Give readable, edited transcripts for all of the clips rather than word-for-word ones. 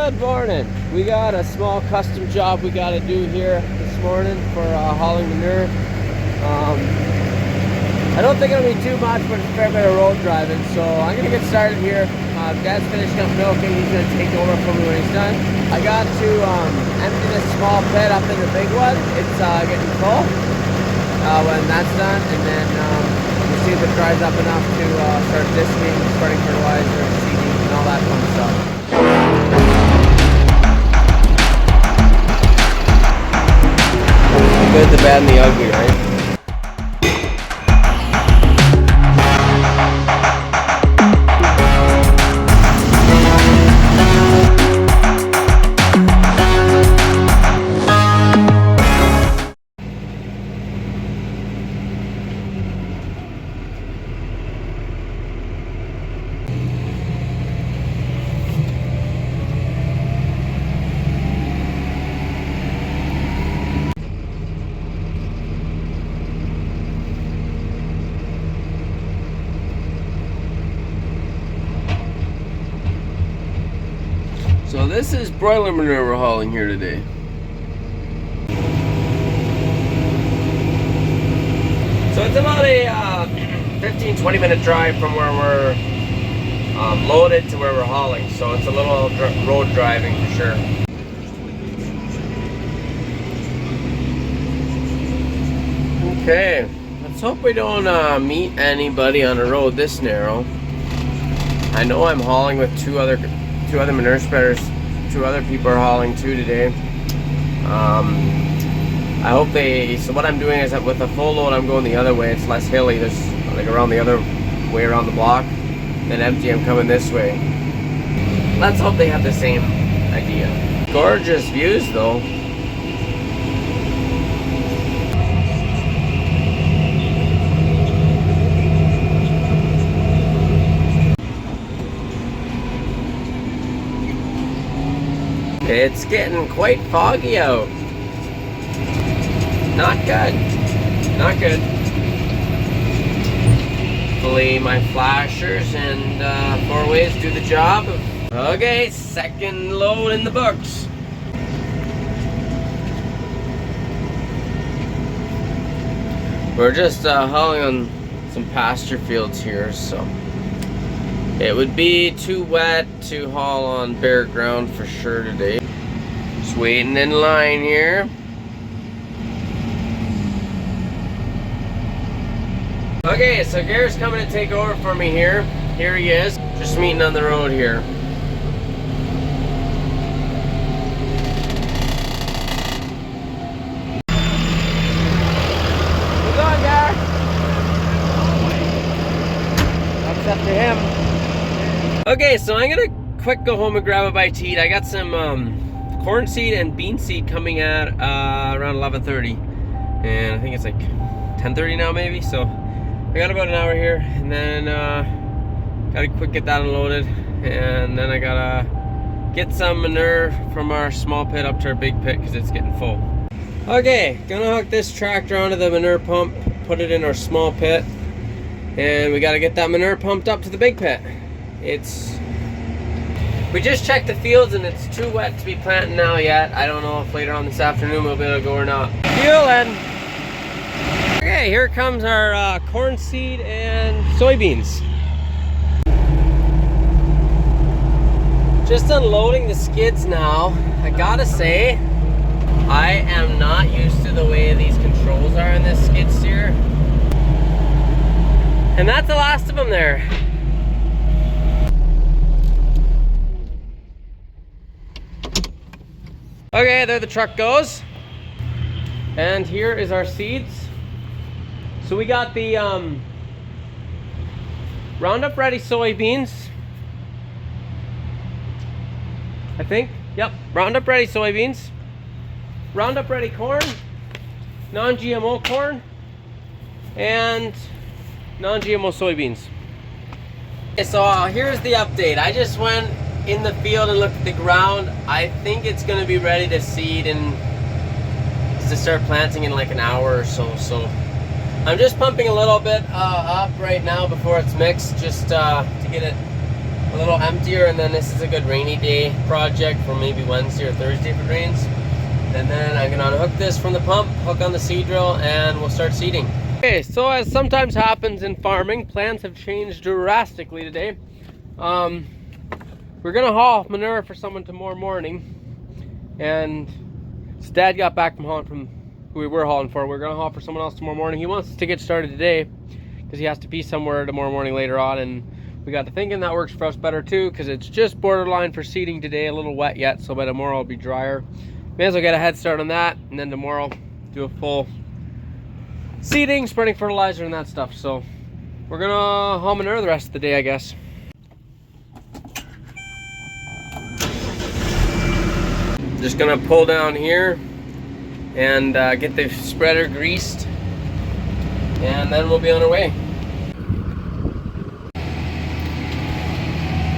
Good morning. We got a small custom job we got to do here this morning for hauling manure. I don't think it'll be too much, but it's a fair bit of road driving, so I'm going to get started here. Dad's finishing up milking. He's going to take over from me when he's done. I got to empty this small pit up in the big one. It's getting full when that's done, and then we'll see if it dries up enough to start disking, spreading fertilizer, seeding, and all that fun stuff. The good, the bad, and the ugly, right? So this is broiler manure we're hauling here today. So it's about a 15-20 minute drive from where we're loaded to where we're hauling. So it's a little road driving for sure. Okay, let's hope we don't meet anybody on the road this narrow. I know I'm hauling with two other manure spreaders. Two other people are hauling too today. I hope so what I'm doing is that with a full load I'm going the other way. It's less hilly. There's like around the other way around the block. Then empty, I'm coming this way. Let's hope they have the same idea. Gorgeous views though. It's getting quite foggy out. Not good. Not good. Hopefully my flashers and 4-ways do the job. Okay, second load in the books. We're just hauling on some pasture fields here, so it would be too wet to haul on bare ground for sure today. Just waiting in line here. Okay, so Garrett's coming to take over for me here. Here he is, just meeting on the road here. What's on, Garrett? That's up to him. Okay, so I'm gonna quick go home and grab a bite to eat. I got some corn seed and bean seed coming at around 11:30, and I think it's like 10:30 now maybe. So I got about an hour here, and then gotta quick get that unloaded, and then I gotta get some manure from our small pit up to our big pit because it's getting full. Okay, gonna hook this tractor onto the manure pump, put it in our small pit, and we gotta get that manure pumped up to the big pit. We just checked the fields and it's too wet to be planting now yet. I don't know if later on this afternoon we'll be able to go or not. Fueling! Okay, here comes our corn seed and soybeans. Just unloading the skids now. I gotta say, I am not used to the way these controls are in this skid steer. And that's the last of them there. Okay, there the truck goes. And here is our seeds. So we got the Roundup Ready soybeans. I think, yep, Roundup Ready soybeans. Roundup Ready corn, non-GMO corn, and non-GMO soybeans. Okay, so here's the update. I just went in the field and looked at the ground. I think it's going to be ready to seed and to start planting in like an hour or so. So I'm just pumping a little bit up right now before it's mixed, just to get it a little emptier, and then this is a good rainy day project for maybe Wednesday or Thursday if it rains. And then I'm gonna unhook this from the pump, hook on the seed drill, and we'll start seeding. Okay, so as sometimes happens in farming, plans have changed drastically today. We're gonna haul manure for someone tomorrow morning, and his dad got back from hauling from who we were hauling for. We're gonna haul for someone else tomorrow morning. He wants to get started today because he has to be somewhere tomorrow morning later on, and we got to thinking that works for us better too, because it's just borderline for seeding today, a little wet yet, so by tomorrow it'll be drier. May as well get a head start on that, and then tomorrow do a full seeding, spreading fertilizer and that stuff. So we're gonna haul manure the rest of the day, I guess. Just gonna pull down here and get the spreader greased, and then we'll be on our way.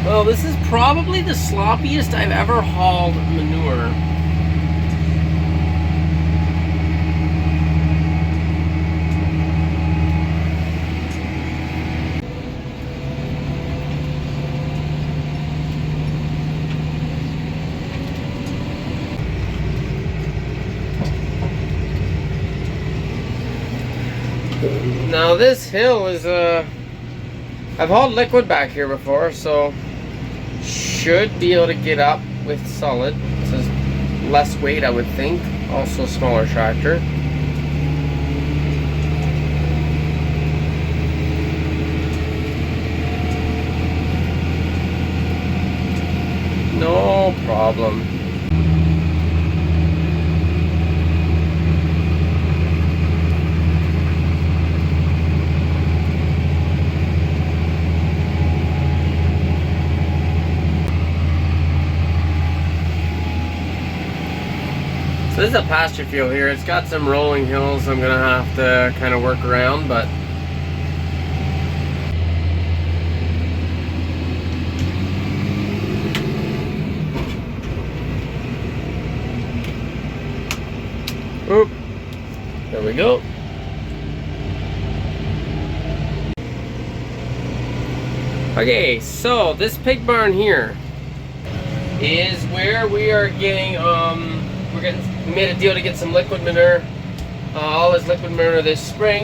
Well, this is probably the sloppiest I've ever hauled manure. Now this hill is I've hauled liquid back here before, so should be able to get up with solid. This is less weight, I would think. Also a smaller tractor. No problem. So this is a pasture field here. It's got some rolling hills I'm gonna have to kind of work around, but oop, there we go. Okay, so this pig barn here is where we are getting we made a deal to get some liquid manure, all this liquid manure this spring,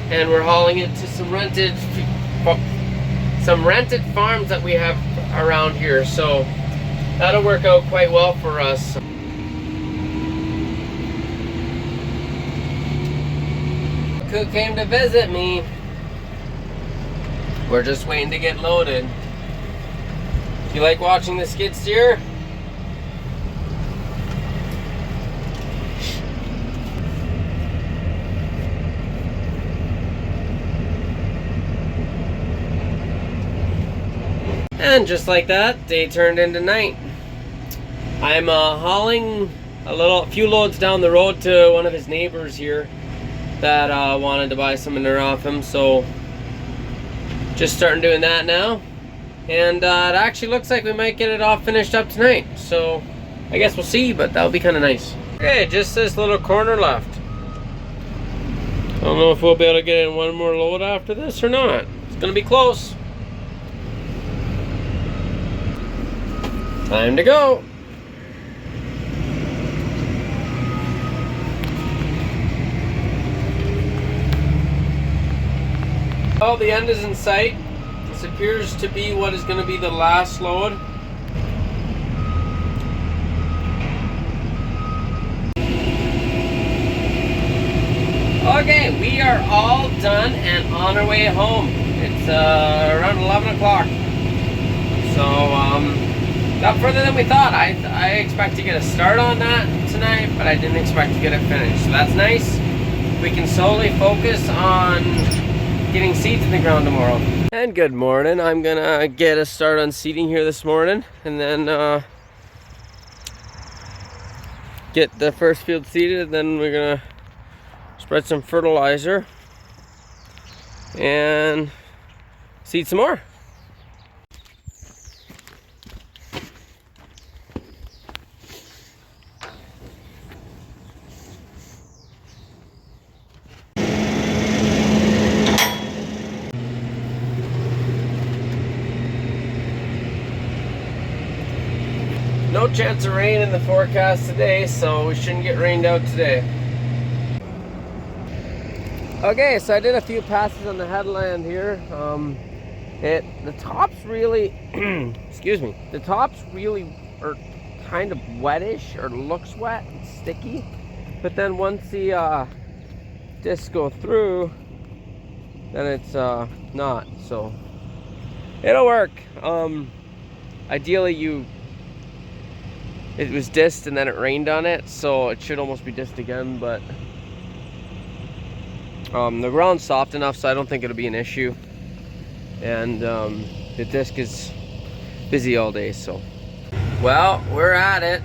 and we're hauling it to some rented farms that we have around here. So that'll work out quite well for us. Who came to visit me? We're just waiting to get loaded. You like watching the skid steer? And just like that, day turned into night. I'm hauling a few loads down the road to one of his neighbors here that wanted to buy some manure off him. So just starting doing that now, and it actually looks like we might get it all finished up tonight. So I guess we'll see, but that'll be kind of nice. Okay, just this little corner left. I don't know if we'll be able to get in one more load after this or not. It's gonna be close. Time to go. Well, the end is in sight. This appears to be what is going to be the last load. Okay, we are all done and on our way home. It's around 11 o'clock. So, not further than we thought. I expect to get a start on that tonight, but I didn't expect to get it finished. So that's nice. We can solely focus on getting seeds in the ground tomorrow. And good morning. I'm gonna get a start on seeding here this morning, and then get the first field seeded, and then we're gonna spread some fertilizer and seed some more. no chance of rain in the forecast today, so we shouldn't get rained out today. Okay, so I did a few passes on the headland here. The tops really, excuse me, the tops really are kind of wettish, or looks wet and sticky. But then once the discs go through, then it's not. So it'll work. Ideally, it was disced and then it rained on it, so it should almost be disced again. But the ground's soft enough, so I don't think it'll be an issue. And the disc is busy all day, so. Well, we're at it.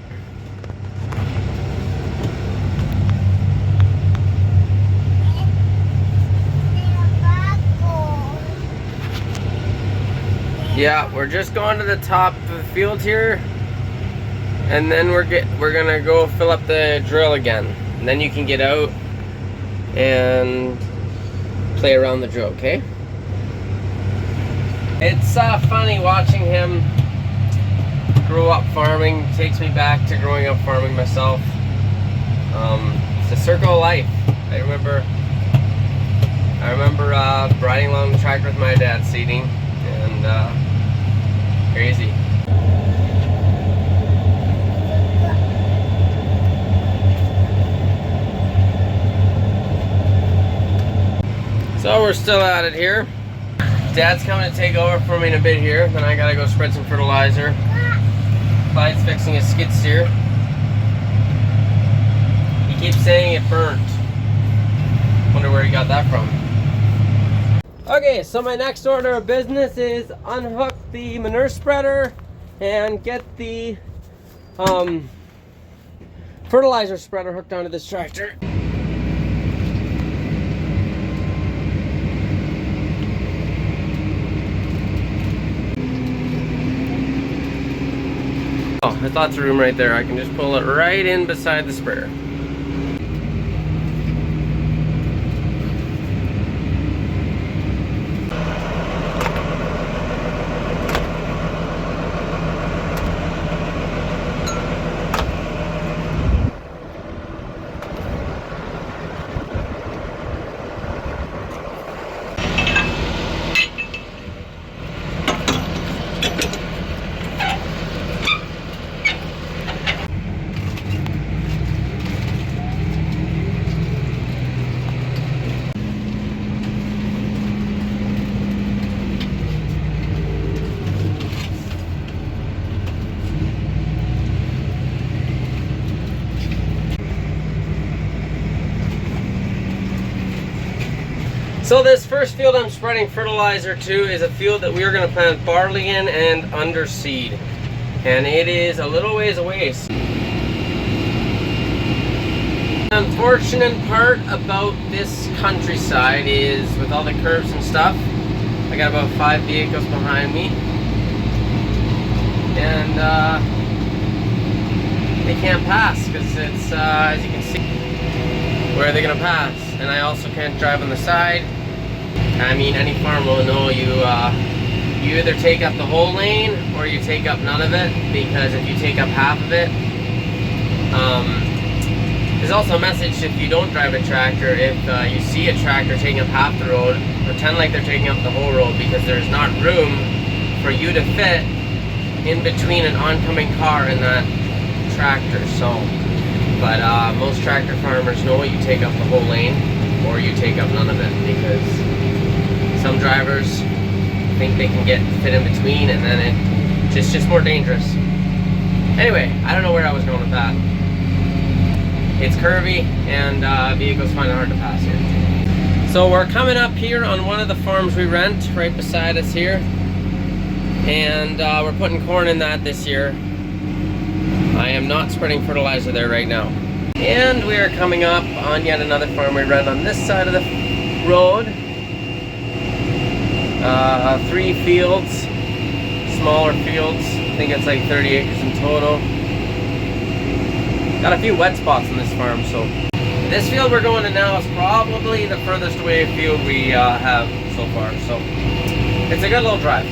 Yeah, we're just going to the top of the field here, and then we're gonna go fill up the drill again, and then you can get out and play around the drill, okay? It's funny watching him grow up farming. It takes me back to growing up farming myself. It's a circle of life. I remember riding along the tractor with my dad seeding, and crazy. So we're still at it here. Dad's coming to take over for me in a bit here. Then I gotta go spread some fertilizer. Clyde's fixing his skid steer. He keeps saying it burnt. Wonder where he got that from. Okay, so my next order of business is unhook the manure spreader and get the fertilizer spreader hooked onto this tractor. Oh, there's lots of room right there. I can just pull it right in beside the spreader. So this first field I'm spreading fertilizer to is a field that we are going to plant barley in and underseed. And it is a little ways away. The unfortunate part about this countryside is with all the curves and stuff, I got about 5 vehicles behind me. And they can't pass because it's, as you can see, where are they going to pass? And I also can't drive on the side. I mean, any farm will know you either take up the whole lane or you take up none of it, because if you take up half of it, there's also a message if you don't drive a tractor. If you see a tractor taking up half the road, pretend like they're taking up the whole road, because there's not room for you to fit in between an oncoming car and that tractor. So, but most tractor farmers know you take up the whole lane or you take up none of it, because some drivers think they can fit in between, and then it's just more dangerous. Anyway, I don't know where I was going with that. It's curvy, and vehicles find it hard to pass here. So we're coming up here on one of the farms we rent right beside us here, and we're putting corn in that this year. I am not spreading fertilizer there right now. And we are coming up on yet another farm we rent on this side of the road. 3 fields, smaller fields. I think it's like 30 acres in total. Got a few wet spots on this farm, so. This field we're going to now is probably the furthest away field we have so far, so. It's a good little drive.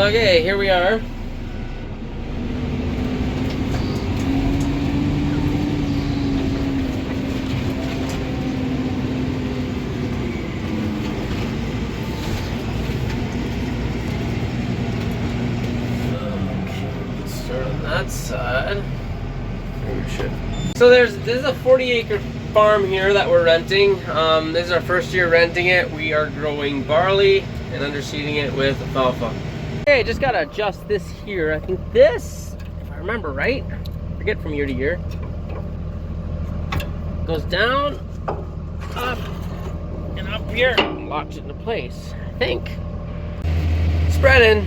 Okay, here we are. Start on that side. So this is a 40-acre farm here that we're renting. This is our first year renting it. We are growing barley and underseeding it with alfalfa. Okay, just gotta adjust this here. I think this, if I remember right, I forget from year to year, goes down, up, and up here, and locks it into place, I think. Spreading.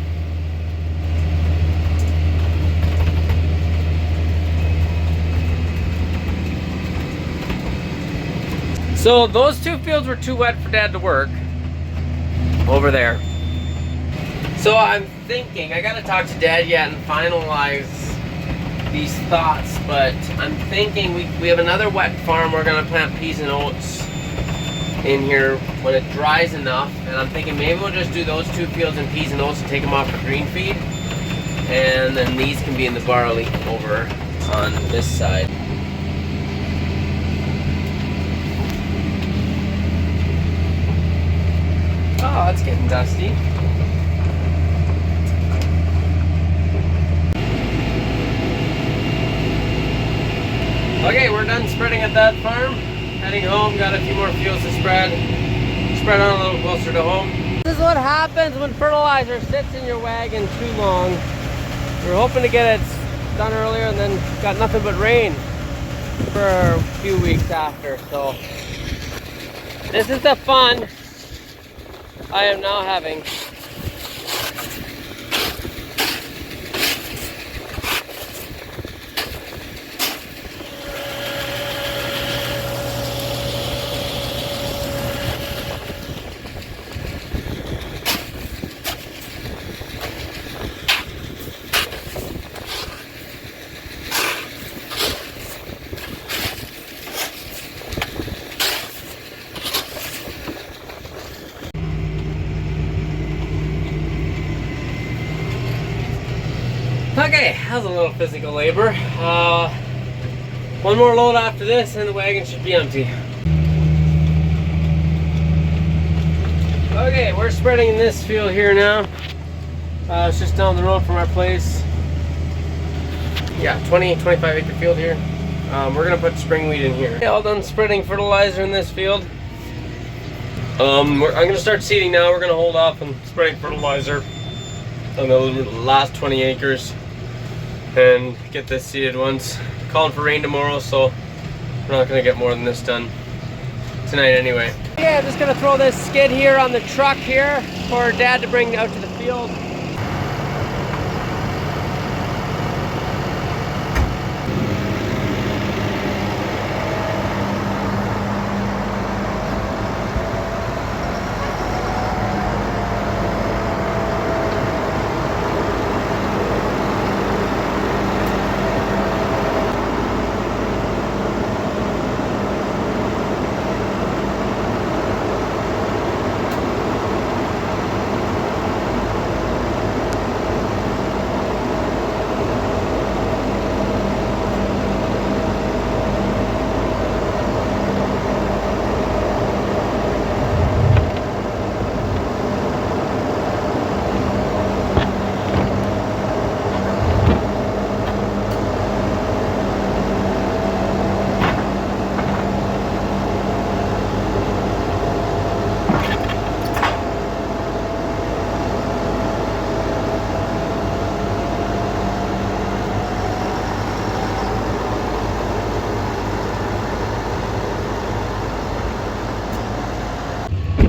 So those two fields were too wet for Dad to work over there. So I'm thinking, I gotta talk to Dad yet and finalize these thoughts, but I'm thinking we have another wet farm. We're gonna plant peas and oats in here when it dries enough, and I'm thinking maybe we'll just do those two fields in peas and oats and take them off for green feed, and then these can be in the barley over on this side. Oh, it's getting dusty. Okay, we're done spreading at that farm. Heading home, got a few more fields to spread. Spread on a little closer to home. This is what happens when fertilizer sits in your wagon too long. We're hoping to get it done earlier, and then got nothing but rain for a few weeks after. So this is the fun I am now having. Okay, that was a little physical labor. One more load after this and the wagon should be empty. Okay, we're spreading in this field here now. It's just down the road from our place. Yeah, 25 acre field here. We're gonna put spring wheat in here. Okay, all done spreading fertilizer in this field. I'm gonna start seeding now. We're gonna hold off on spreading fertilizer on the last 20 acres and get this seeded once. Calling for rain tomorrow, so we're not gonna get more than this done tonight anyway. Yeah, I'm just gonna throw this skid here on the truck here for Dad to bring out to the field.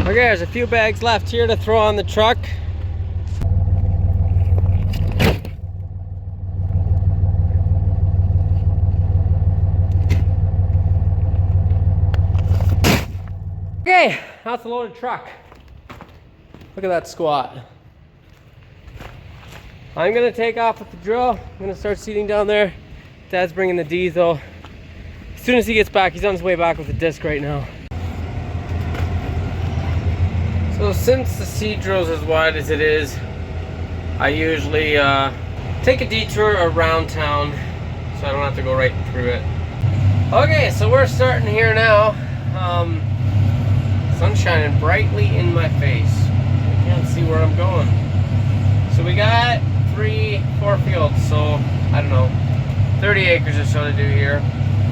Okay, there's a few bags left here to throw on the truck. Okay, that's a loaded truck. Look at that squat. I'm gonna take off with the drill. I'm gonna start seeding down there. Dad's bringing the diesel. As soon as he gets back, he's on his way back with the disc right now. So since the seed drill's as wide as it is, I usually take a detour around town so I don't have to go right through it. Okay, so we're starting here now. Sun's shining brightly in my face. I can't see where I'm going. So we got 4 fields, so I don't know, 30 acres or so to do here.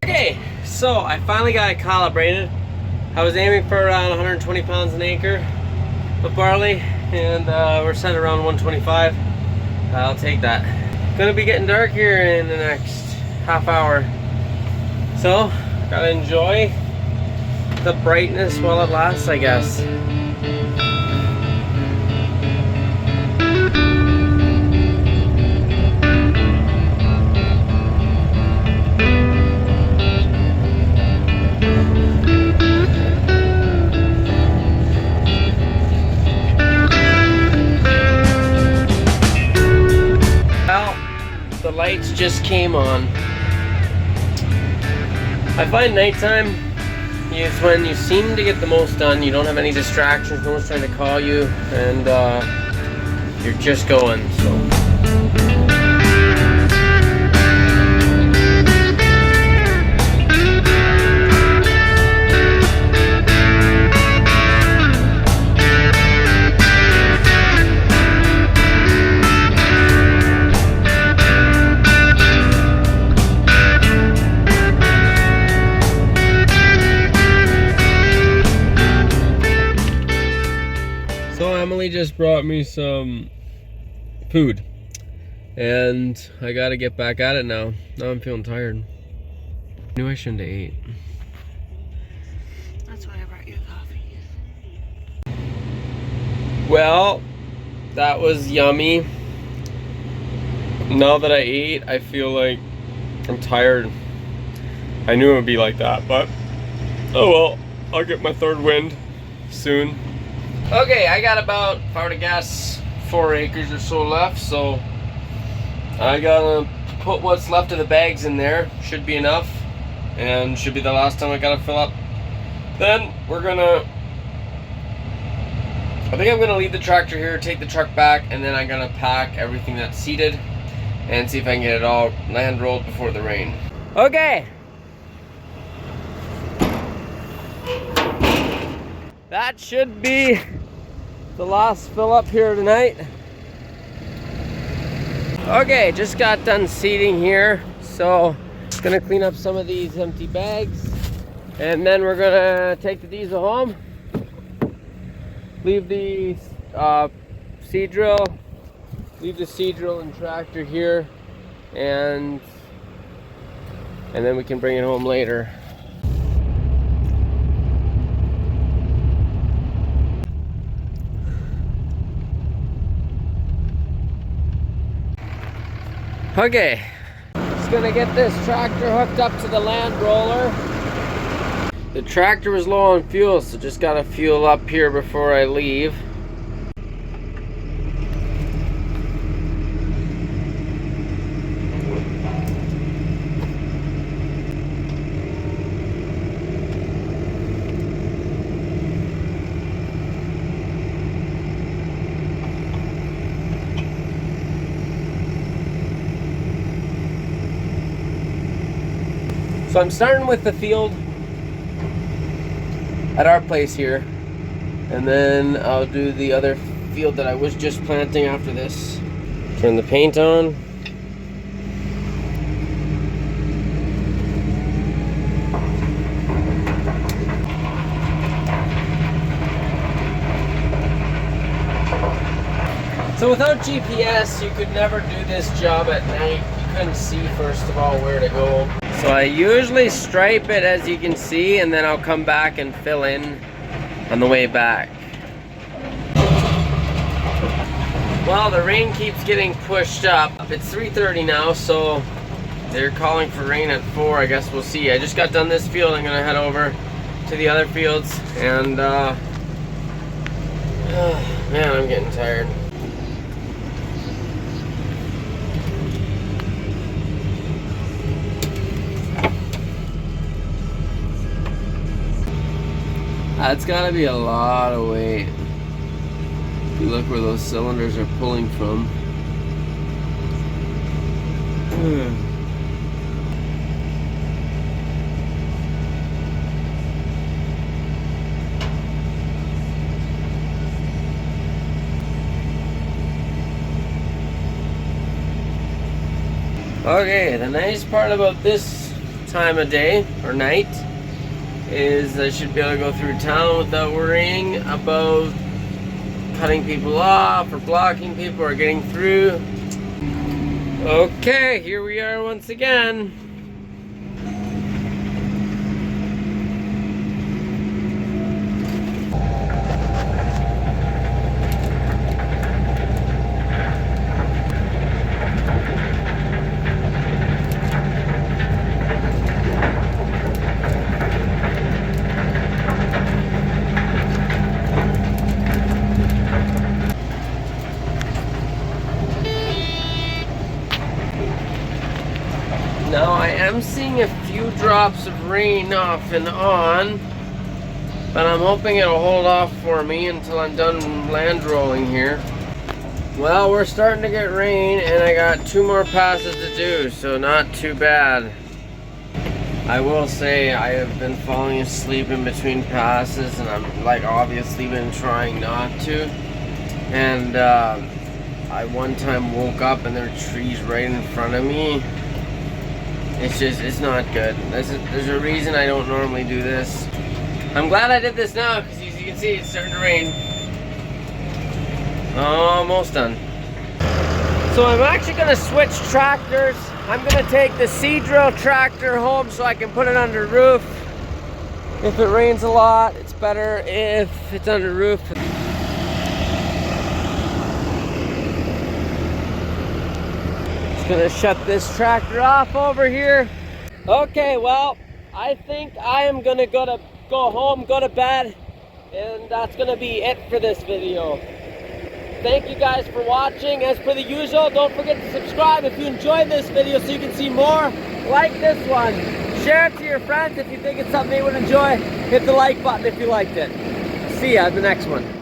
Okay, so I finally got it calibrated. I was aiming for around 120 pounds an acre of barley, and we're set around 125. I'll take that. Gonna be getting dark here in the next half hour, so gotta enjoy the brightness while it lasts, I guess. Well, the lights just came on. I find nighttime is when you seem to get the most done. You don't have any distractions, no one's trying to call you, and you're just going, so. Emily just brought me some food, and I gotta get back at it now. Now I'm feeling tired. Knew I shouldn't have ate. That's why I brought you coffee. Well, that was yummy. Now that I ate, I feel like I'm tired. I knew it would be like that, but oh well, I'll get my third wind soon. Okay, I got about, if I were to guess, 4 acres or so left, so I gotta put what's left of the bags in there. Should be enough, and should be the last time I gotta fill up. Then we're gonna, I think I'm gonna leave the tractor here, take the truck back, and then I'm gonna pack everything that's seeded and see if I can get it all land rolled before the rain. Okay. That should be the last fill up here tonight. Okay, just got done seeding here, so gonna clean up some of these empty bags, and then we're gonna take the diesel home, leave the seed drill and tractor here, and then we can bring it home later. Okay, just gonna get this tractor hooked up to the land roller. The tractor was low on fuel, so just gotta fuel up here before I leave. So I'm starting with the field at our place here, and then I'll do the other field that I was just planting after this. Turn the paint on. So without GPS, you could never do this job at night. You couldn't see, first of all, where to go. So I usually stripe it, as you can see, and then I'll come back and fill in on the way back. Well, the rain keeps getting pushed up. It's 3:30 now, so they're calling for rain at 4. I guess we'll see. I just got done this field. I'm gonna head over to the other fields, and man, I'm getting tired. That's gotta be a lot of weight. If you look where those cylinders are pulling from. Okay, the nice part about this time of day or night is I should be able to go through town without worrying about cutting people off or blocking people or getting through. Okay, here we are once again. Now I am seeing a few drops of rain off and on, but I'm hoping it'll hold off for me until I'm done land rolling here. Well, we're starting to get rain and I got 2 more passes to do, so not too bad. I will say I have been falling asleep in between passes, and I'm like obviously been trying not to. And I one time woke up and there were trees right in front of me. It's not good. There's a reason I don't normally do this. I'm glad I did this now, because as you can see, it's starting to rain. Almost done. So I'm actually going to switch tractors. I'm going to take the Seadrill tractor home so I can put it under roof. If it rains a lot, it's better if it's under roof. Gonna shut this tractor off over here. Okay, well, I think I am gonna go home, go to bed, and that's gonna be it for this video. Thank you guys for watching. As per the usual, don't forget to subscribe if you enjoyed this video so you can see more like this one. Share it to your friends if you think it's something they would enjoy. Hit the like button if you liked it. See ya in the next one.